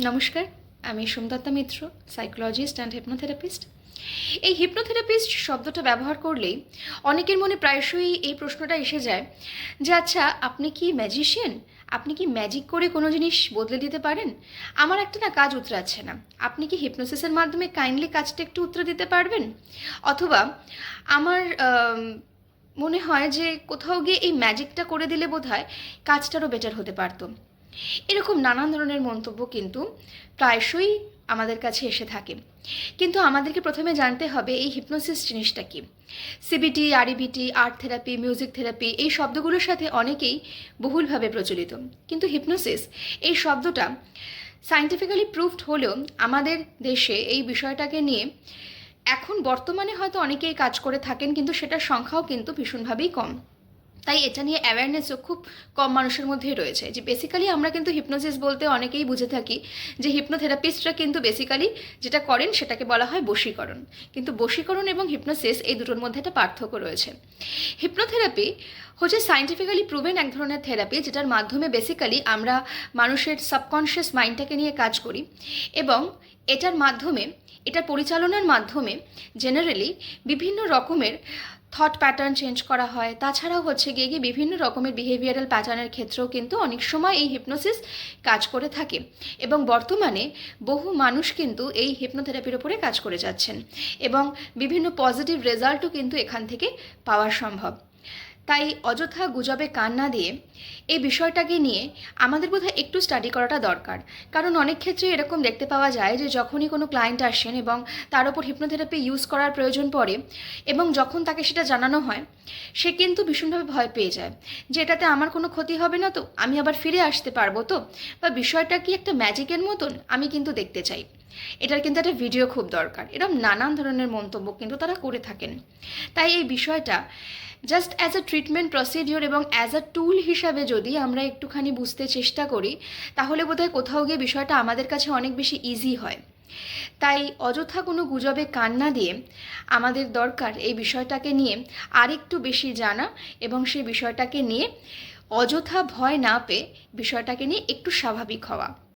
নমস্কার, আমি সোমদত্তা মিত্র, psychologist and hypnotherapist. এই হিপনোথেরাপিস্ট শব্দটা ব্যবহার করলেই অনেকের মনে প্রায়শই এই প্রশ্নটা এসে যায় যে আচ্ছা, আপনি কি ম্যাজিশিয়ান? আপনি কি ম্যাজিক করে কোনো জিনিস বদলে দিতে পারেন? আমার একটা না কাজ উতরাচ্ছে না, আপনি কি হিপনোসিসের মাধ্যমে কাইন্ডলি কাজটা একটু উতরে দিতে পারবেন? অথবা আমার মনে হয় যে কোথাও গিয়ে এই ম্যাজিকটা করে দিলে বোধহয় কাজটারও বেটার হতে পারতো। এরকম নানান ধরনের মন্তব্য কিন্তু প্রায়শই আমাদের কাছে এসে থাকে। কিন্তু আমাদেরকে প্রথমে জানতে হবে এই হিপনোসিস জিনিসটা কি। CBT, REBT, art therapy, music therapy এই শব্দগুলোর সাথে অনেকেই বহুলভাবে প্রচলিত। কিন্তু হিপনোসিস এই শব্দটা সায়েন্টিফিক্যালি প্রুভড হলেও আমাদের দেশে এই বিষয়টাকে নিয়ে এখন বর্তমানে হয়তো অনেকেই কাজ করে থাকেন, কিন্তু সেটার সংখ্যাও কিন্তু ভীষণভাবেই কম। তাই এটা নিয়ে অ্যাওয়ারনেসও খুব কম মানুষের মধ্যেই রয়েছে। যে বেসিক্যালি আমরা কিন্তু হিপনোসিস বলতে অনেকেই বুঝে থাকি যে হিপনোথেরাপিস্টরা কিন্তু বেসিক্যালি যেটা করেন সেটাকে বলা হয় বশীকরণ। কিন্তু বশীকরণ এবং হিপনোসিস এই দুটোর মধ্যে একটা পার্থক্য রয়েছে। হিপনোথেরাপি হচ্ছে সায়েন্টিফিক্যালি প্রুভেন এক ধরনের থেরাপি, যেটার মাধ্যমে বেসিক্যালি আমরা মানুষের সাবকনশিয়াস মাইন্ডটাকে নিয়ে কাজ করি এবং এটার মাধ্যমে, এটা পরিচালনার মাধ্যমে জেনারেলি বিভিন্ন রকমের থট প্যাটার্ন চেঞ্জ করা হয়। তাছাড়াও হচ্ছে গিয়ে বিভিন্ন রকমের বিহেভিয়ারাল প্যাটার্নের ক্ষেত্রেও কিন্তু অনেক সময় এই হিপনোসিস কাজ করে থাকে এবং বর্তমানে বহু মানুষ কিন্তু এই হিপনোথেরাপির ওপরে কাজ করে যাচ্ছেন এবং বিভিন্ন পজিটিভ রেজাল্টও কিন্তু এখান থেকে পাওয়া সম্ভব। তাই অযথা গুজবে কান না দিয়ে এই বিষয়টাকে নিয়ে আমাদের বোধহয় একটু স্টাডি করাটা দরকার। কারণ অনেক ক্ষেত্রে এরকম দেখতে পাওয়া যায় যে যখনই কোনো ক্লায়েন্ট আসেন এবং তার ওপর হিপনোথেরাপি ইউজ করার প্রয়োজন পড়ে এবং যখন তাকে সেটা জানানো হয়, সে কিন্তু ভীষণভাবে ভয় পেয়ে যায় যে এটাতে আমার কোনো ক্ষতি হবে না তো, আমি আবার ফিরে আসতে পারবো তো, বা বিষয়টা কি একটা ম্যাজিকের মতন, আমি কিন্তু দেখতে চাই, এটার কিন্তু একটা ভিডিও খুব দরকার। এরকম নানান ধরনের মন্তব্য কিন্তু তারা করে থাকেন। তাই এই বিষয়টা just as a treatment procedure এবং অ্যাজ আ টুল হিসাবে যদি আমরা একটুখানি বুঝতে চেষ্টা করি, তাহলে বোধহয় কোথাও গিয়ে বিষয়টা আমাদের কাছে অনেক বেশি ইজি হয়। তাই অযথা কোনো গুজবে কান না দিয়ে আমাদের দরকার এই বিষয়টাকে নিয়ে আরেকটু বেশি জানা এবং সেই বিষয়টাকে নিয়ে অযথা ভয় না পেয়ে বিষয়টাকে নিয়ে একটু স্বাভাবিক হওয়া।